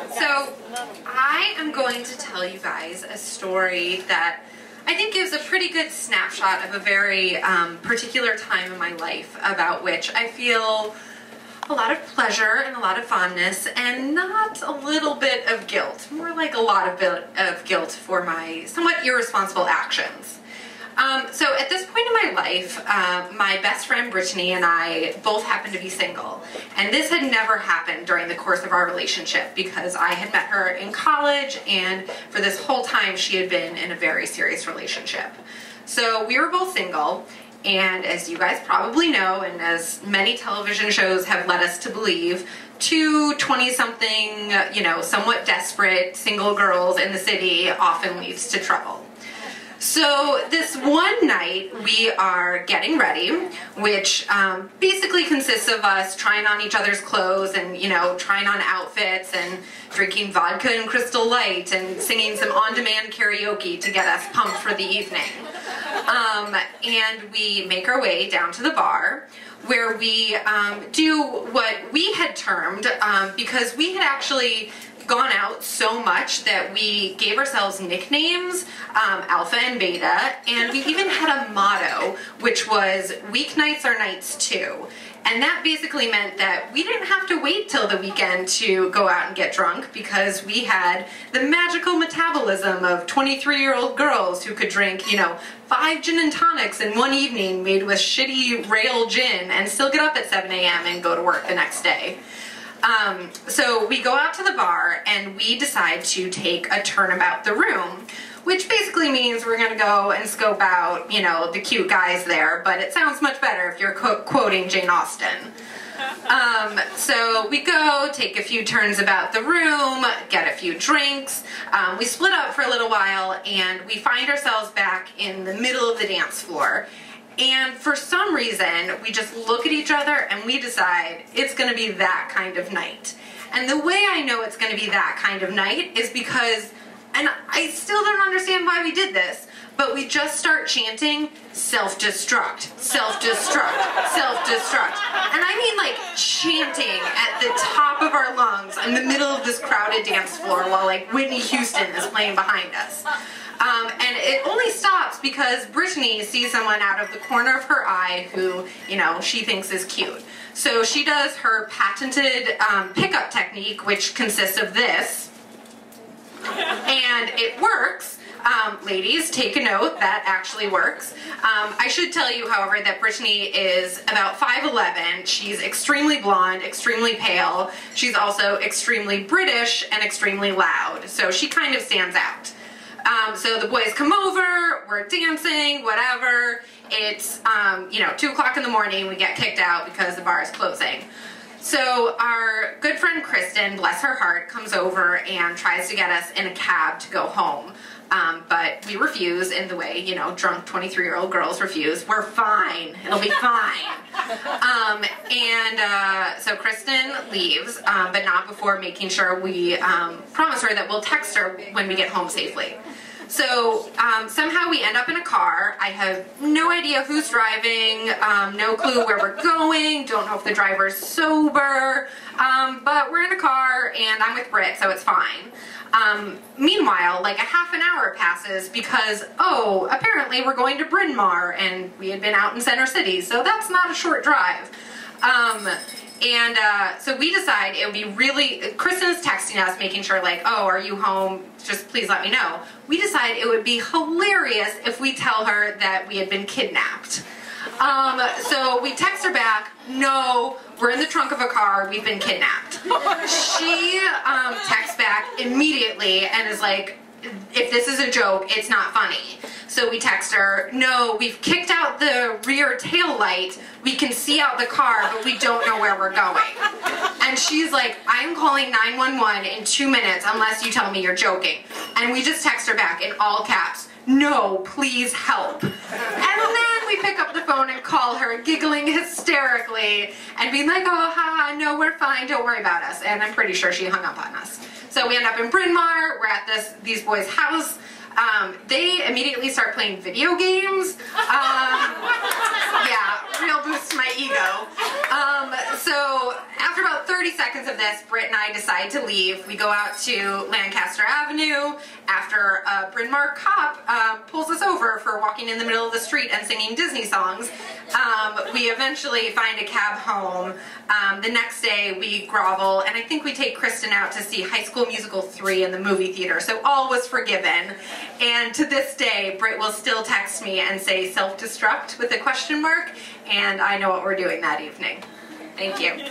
So I am going to tell you guys a story that I think gives a pretty good snapshot of a very particular time in my life about which I feel a lot of pleasure and a lot of fondness and not a little bit of guilt, more like a lot of guilt for my somewhat irresponsible actions. So at this point in my life, my best friend Brittany and I both happened to be single. And this had never happened during the course of our relationship because I had met her in college, and for this whole time she had been in a very serious relationship. So we were both single, and as you guys probably know, and as many television shows have led us to believe, two 20-something, somewhat desperate single girls in the city often leads to trouble. So this one night we are getting ready, which basically consists of us trying on each other's clothes and, trying on outfits and drinking vodka and Crystal Light and singing some on-demand karaoke to get us pumped for the evening. And we make our way down to the bar where we do what we had termed, because we had actually gone out so much that we gave ourselves nicknames, Alpha and Beta, and we even had a motto, which was weeknights are nights too. And that basically meant that we didn't have to wait till the weekend to go out and get drunk because we had the magical metabolism of 23-year-old girls who could drink, 5 gin and tonics in one evening made with shitty rail gin and still get up at 7 a.m. and go to work the next day. So we go out to the bar and we decide to take a turnabout the room, which basically means we're going to go and scope out, the cute guys there, but it sounds much better if you're quoting Jane Austen. So we go, take a few turns about the room, get a few drinks, we split up for a little while, and we find ourselves back in the middle of the dance floor. And for some reason, we just look at each other and we decide it's going to be that kind of night. And the way I know it's going to be that kind of night is because, and I still don't understand why we did this, but we just start chanting, self-destruct, self-destruct, self-destruct. And I mean like chanting at the top of our lungs in the middle of this crowded dance floor while like Whitney Houston is playing behind us. And it only stops because Brittany sees someone out of the corner of her eye who, she thinks is cute. So she does her patented pickup technique, which consists of this. And it works. Ladies, take a note, that actually works. I should tell you, however, that Brittany is about 5'11". She's extremely blonde, extremely pale. She's also extremely British and extremely loud. So she kind of stands out. So the boys come over, we're dancing, whatever. It's, 2 o'clock in the morning, we get kicked out because the bar is closing. So our good friend Kristen, bless her heart, comes over and tries to get us in a cab to go home. But we refuse in the way, drunk 23-year-old girls refuse. We're fine. It'll be fine. So Kristen leaves, but not before making sure we promise her that we'll text her when we get home safely. So somehow we end up in a car. I have no idea who's driving, no clue where we're going, don't know if the driver's sober, but we're in a car and I'm with Britt, so it's fine. Meanwhile, like a half an hour passes because, apparently we're going to Bryn Mawr, and we had been out in Center City, so that's not a short drive. So we decide it would be really, Kristen's texting us making sure like, are you home? Just please let me know. We decide it would be hilarious if we tell her that we had been kidnapped. So we text her back, no, we're in the trunk of a car, we've been kidnapped. She texts back immediately and is like, if this is a joke, it's not funny. So we text her, no, we've kicked out the rear tail light, we can see out the car, but we don't know where we're going. And she's like, I'm calling 911 in 2 minutes unless you tell me you're joking. And we just text her back in all caps, no, please help. And then we pick up the phone and call her, giggling hysterically, and being like, oh, haha, no, we're fine, don't worry about us. And I'm pretty sure she hung up on us. So we end up in Bryn Mawr, we're at these boys' house. They immediately start playing video games. Yeah, real boost to my ego. So after about 30 30 seconds of this, Britt and I decide to leave. We go out to Lancaster Avenue after a Bryn Mawr cop pulls us over for walking in the middle of the street and singing Disney songs. We eventually find a cab home. The next day we grovel, and I think we take Kristen out to see High School Musical 3 in the movie theater, so all was forgiven. And to this day, Britt will still text me and say self-destruct with a question mark, and I know what we're doing that evening. Thank you.